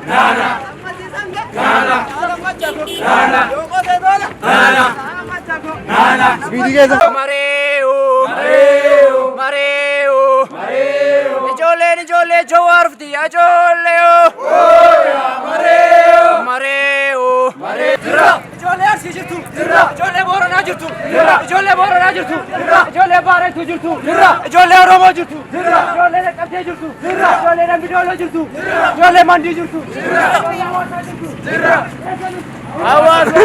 Nana. Nana. Nana. Nana. Mareo. Mareo. Mareo. Ijoollee jawaarfti ijoollee. Oya mareo. Mareo. Mareo. Dirra. Ijoollee Arsii jirtu. Dirra. Ijoollee Booranaa jirtu. Dirra. Ijoollee Booranaa jirtu. Dirra. Ijoollee Baareetu jirtu. Dirra. Ijoollee Oromoo jirtu. Dirra. Ijoollee Naqqabtee jirtu. Dirra. Ijoollee Dambidooloo jirtu. Dirra. Ijoollee Mandii jirtu. Dirra. Ijoollee Hawaasaa jirtu. Dirra. Hawaasa.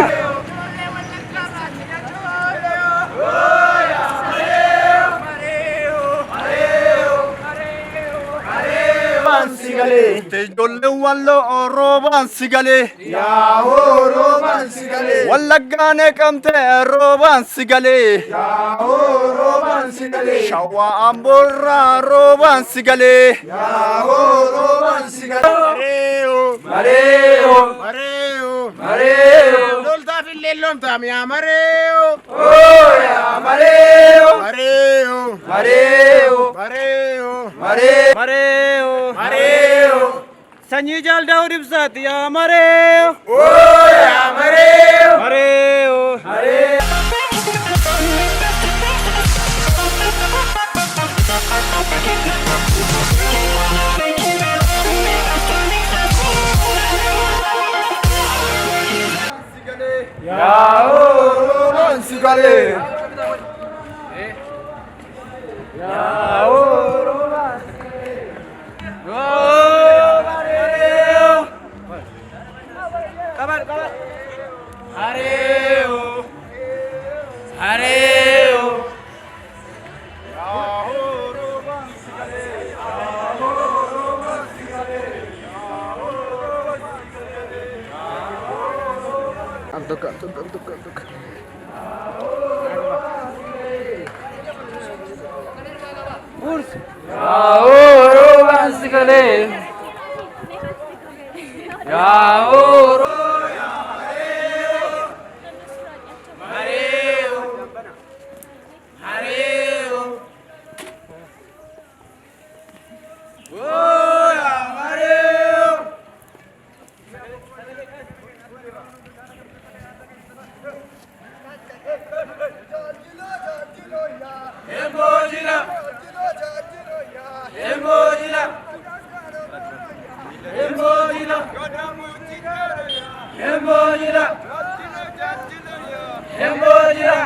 Sigale, te jolle wallo roban sigale, Yaho roban sigale, wallagane kamte roban sigale, Yaho roban sigale, shawa amborra roban sigale, Yaho roban sigale, mareo, Mareo, mareo, Lolta fillellomta mia Mareo, oh ya mareo, Mareo, mareo, Mareo, mareo, mareo, Mareo, Sanyii Jaal Daawud Ibsaati yaa mareo, oh ya Mareo, mareo, mareo. Yaho roban sigale, Yaho roban Hareo, hareo, Yaho roban sigale, Yaho roban sigale, Yaho roban sigale, Antuk. Yaho roban sigale, Yaho mareo, hareo, oh ya mareo. Embojila, embojila, embojila, embojila, embojila.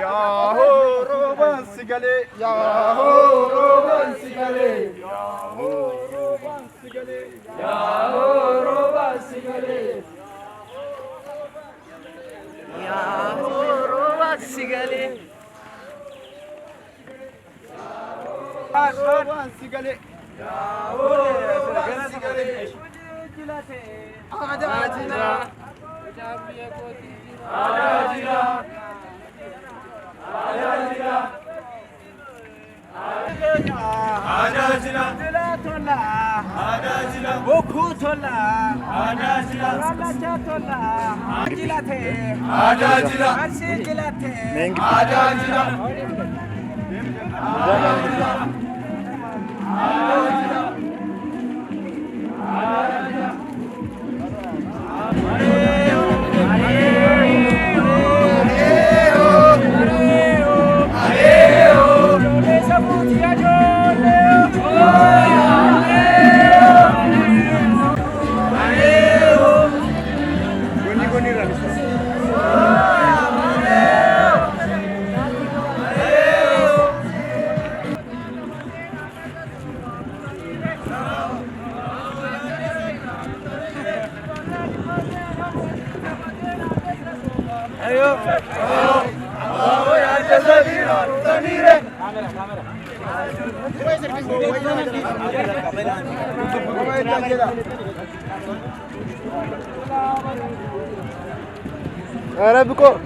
Yaho roban sigale, Yaho roban sigale, Yaho roban sigale, Yaho roban sigale, Yaho roban sigale, roban sigale, Yaho roban sigale, Adajila, Adajila, Adajila, Adajila, Adajila, Bokutola, Adajila, Ragachatola, Ajilate, Adajila, Arsigilate, Adajila, Arabico.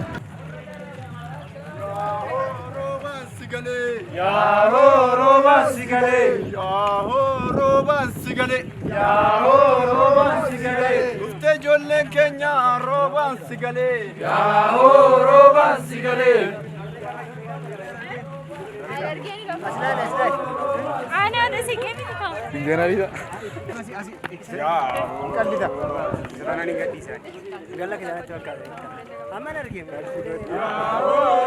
Yaho roban sigale, Yaho roban sigale, Yaho roban sigale, Ufte jollen Kenya roban sigale, Yaho roban sigale, أنا أنا سكيني تكون. Tinggal dia. Kaldita. Sana ni gadi sa. Galla ke jana chakka. Amana rike.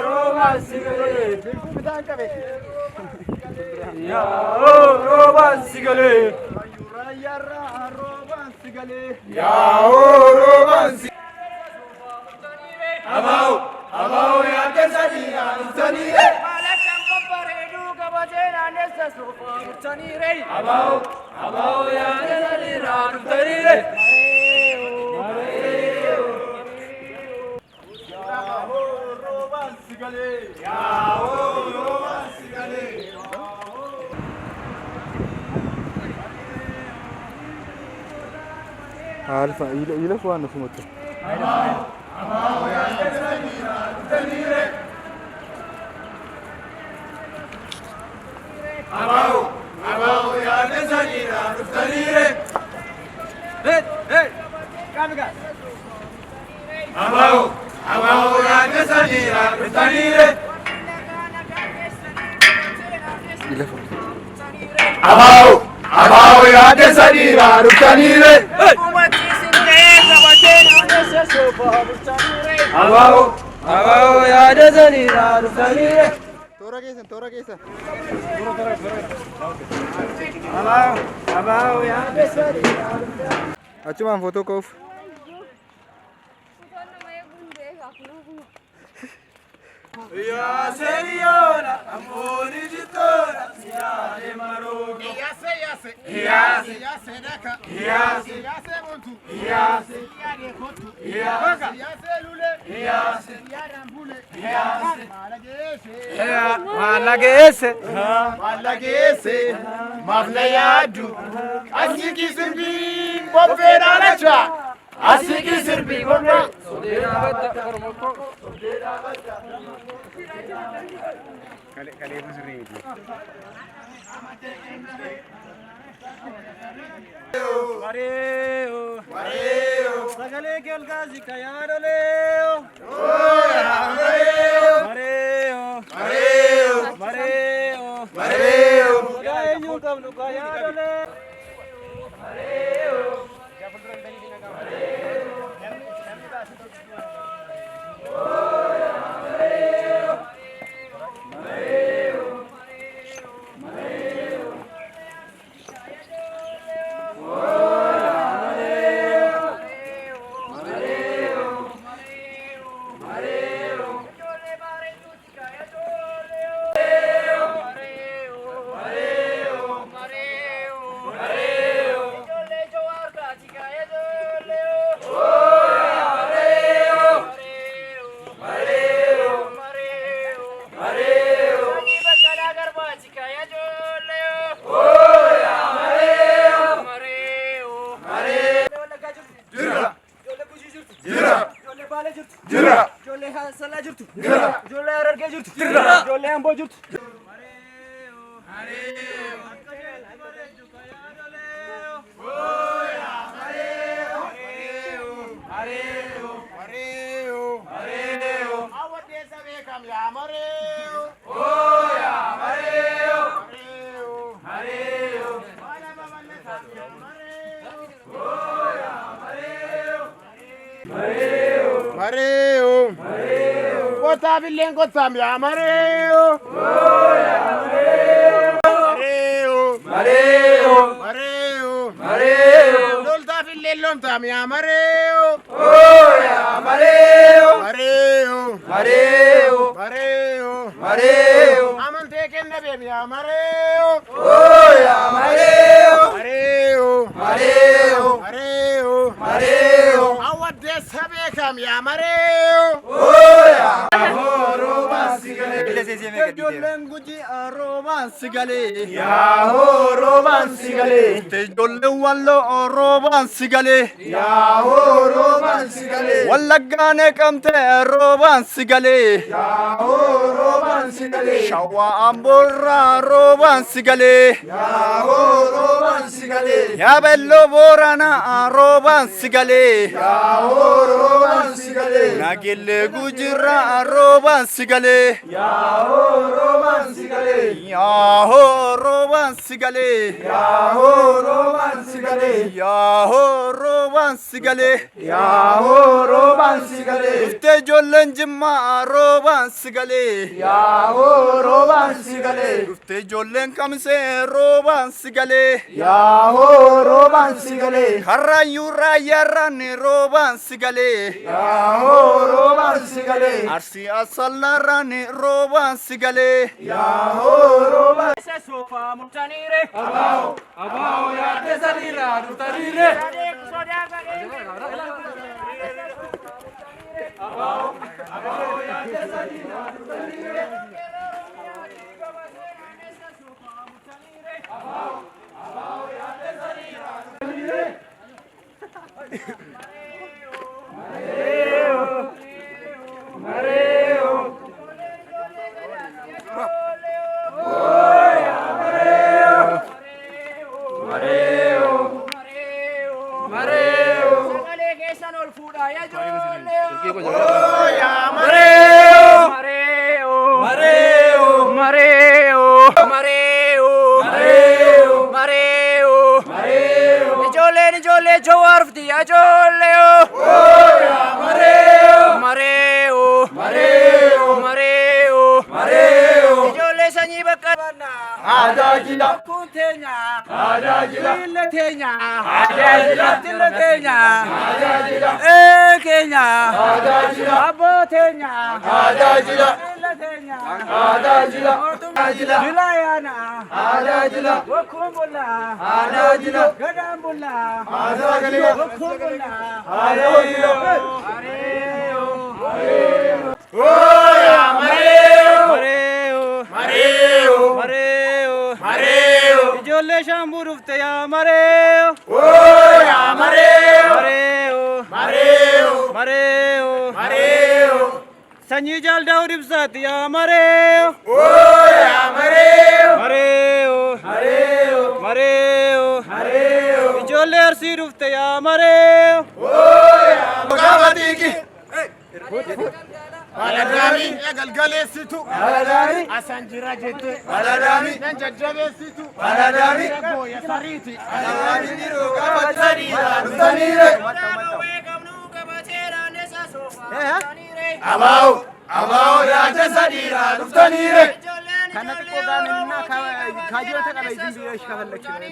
Roba sigale. Bilkul bidan ka be. Ya roba sigale. Yara roba sigale. Ya roba sigale. Abao ya kesadina tanire. Malakam baredu ka bajena nessa sofa tanire. Abao ya kesadina tanire. Alfa, ile fuano sumoto. Abao ya kesadina tanire. Hey, kamuka. Abao ya kesadina tanire. Ile fuano. Abao ya kesadina tanire. Abao ya kesadina tanire. Tora kesa. Abao ya kesadina. Acuman foto kau. Ya seriona, amori jitora, siade marogo. Yase daka. Yase montu. Yase kotu. Yase lule. Yase rambule. Malagese. Maflayadu. Asiki sirbi bopera lacha. Asiki sirbi bopera. Kali musri. Mareo. Sagale kal gazi kayaro leo. Mareo. Gaye nyu kam nu kayaro leo. Mareo. Kota bilen kota ya Mareo. Mareo. Lolta bilen lolta ya Mareo. Mareo. Amante kenne be ya Mareo. Mareo. Awade sabe kam ya Mareo. Jolen guji romansi gale. Yaho romansi gale. Te jolen wallo romansi gale. Yaho romansi gale. Wallagane kamte romansi gale. Yaho romansi gale. Shawa amborra romansi gale. Yaho romansi gale. Ya bello borana romansi gale. Yaho romansi gale. sigale. Nagelle gujirra roban sigale. Yaho roman sigale. Yaho roban sigale. Yaho roman sigale. Yaho roban sigale. Yaho roman sigale. Ufte jollen jimma roban sigale. Yaho roman sigale. Ufte jollen kamse roban sigale. Yaho roman sigale. Karrayu rayaran roban sigale. Yaho roman sigale. Arsi asallaran roban sigale. Yaho roman. Sofa mutanire. Abao ya tesalira dutarire. Jole Joarf dia Joleo. Mareo. Jole sanyi bakana. Adajila. Kuntenya. Adajila. Illetenya. Adajila. Tilletenya. Adajila. Kenya. Adajila. Abotenya. Adajila. Illetenya. Adajila. Adajila. Wilayana. Adajila. Wakumbulla. Adajila. Gadambulla. Adajila. Wakumbulla. Adajila. Mareo. Ijoollee shaambuu dhufte yaa mareo. Mareo. Sanyii jaal daawud ibsaati yaa mareo. Mareo. Ijoollee arsii dhufte yaa mareo. Gabatiki. Baladami galgalesitu. Baladami. Asanjira jette. Baladami. Nanjajjabesitu. Baladami. Goya sariti. Baladami niru gabatani dutanire. Abao ya tesadira dutanire. Kana xiqqoo gaanina kaajirata qaba izin biyya shafallachine.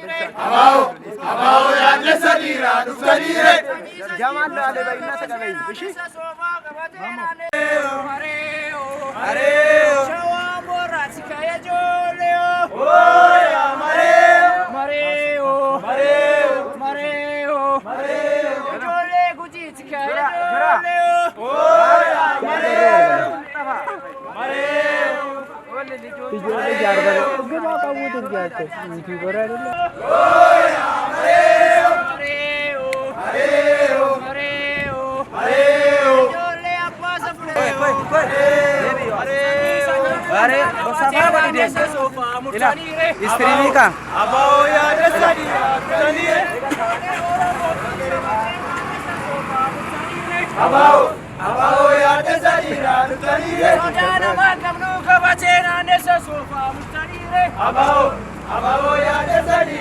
Abao ya tesadira dutanire. Jamaan daale bayina sagalee. Ishi. Mareo. Shawa borati kaya joleo. Mareo. Jole gujiti kaya joleo. Istri ka. Abao ya tesadira dutanire. Abao ya tesadira dutanire. Abao ya tesadira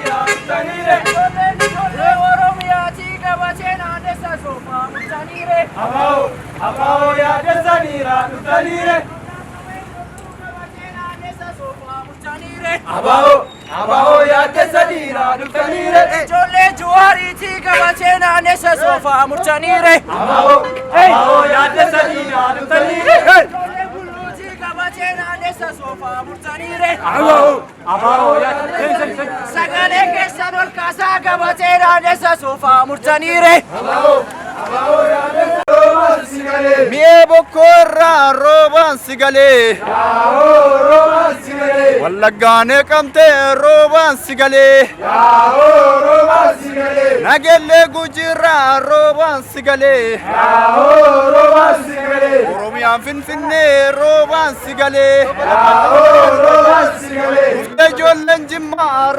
dutanire. Abao ya tesadira dutanire. Abao ya tesadira dutanire. Jole juari tika bachena nesa sofa murchanire. Abao ya tesadira dutanire. Jole bulu tika bachena nesa sofa murchanire. Abao ya Sagale kessa dol kasa ka bachena nesa sofa murchanire. Mie bokorra roban sigale. Wallagane kamte roban sigale. Nagelle gujirra roban sigale. Oromiyaan finfinne roban sigale. Ufte jollen jimma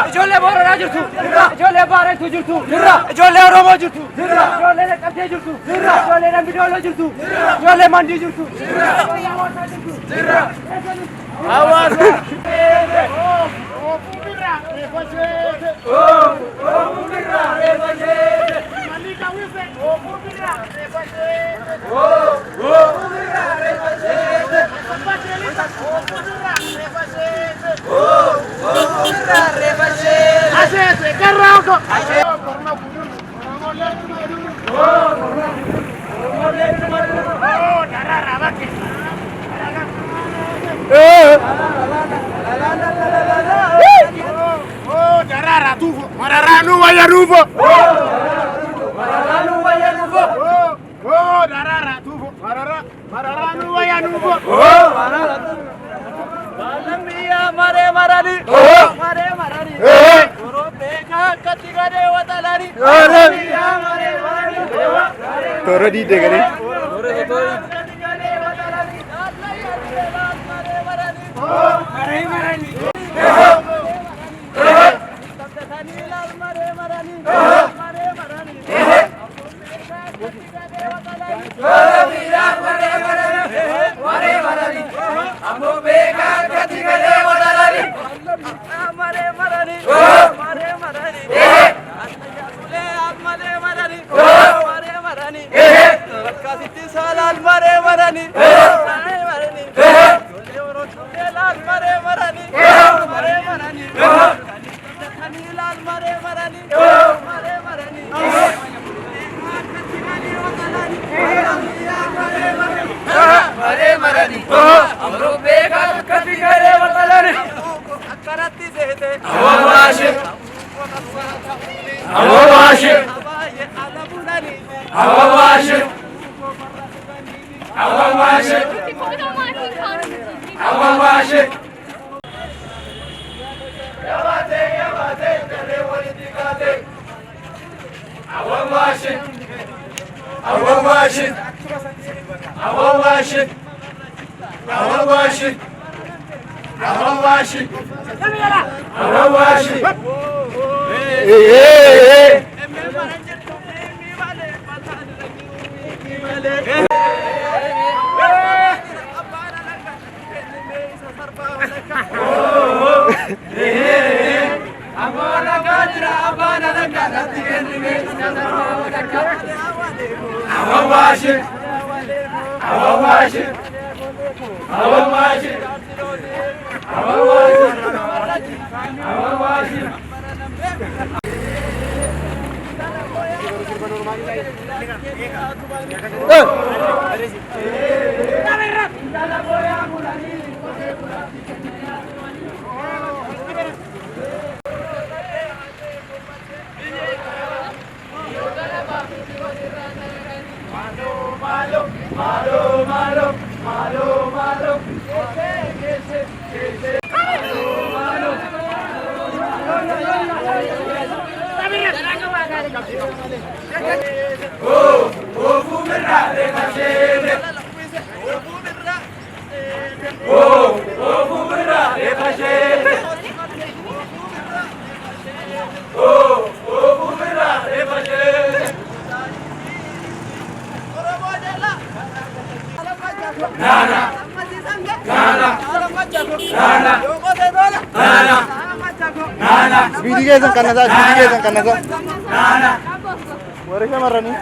Ijoollee Booranaa jirtu, ijoollee Baareetu jirtu, ijoollee Oromoo jirtu, ijoollee Naqqabtee jirtu, ijoollee Dambidooloo jirtu, ijoollee Mandii jirtu, ijoollee Hawaasaa jirtu. Hawaasa. Mararanu wayaruvo. Mararanu wayaruvo. Darara tufo. Mararanu wayaruvo. Balamiya mare marani. Mare marani. Oropeka katigade watalari. Balamiya mare marani. Toro di degare. Mare marani. Oh! Speedy geessan kannasa. Warri shamarranii.